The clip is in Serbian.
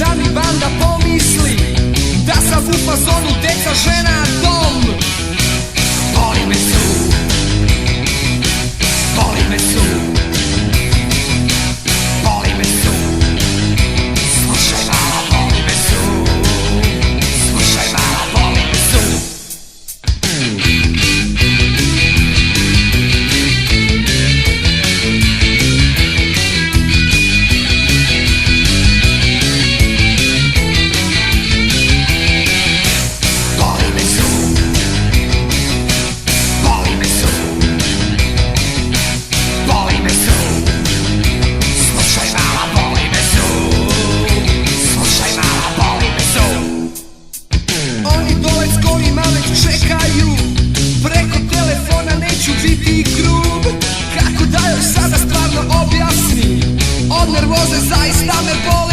da mi banda pomisli da sam u fazonu deca, žena, dom. Boli me su, boli me su, boli me su. Slušaj mala, boli me su, slušaj mala, boli me su. Preko telefona neću biti grub, kako da joj sada stvarno objasnim. Od nervoze zaista me boli.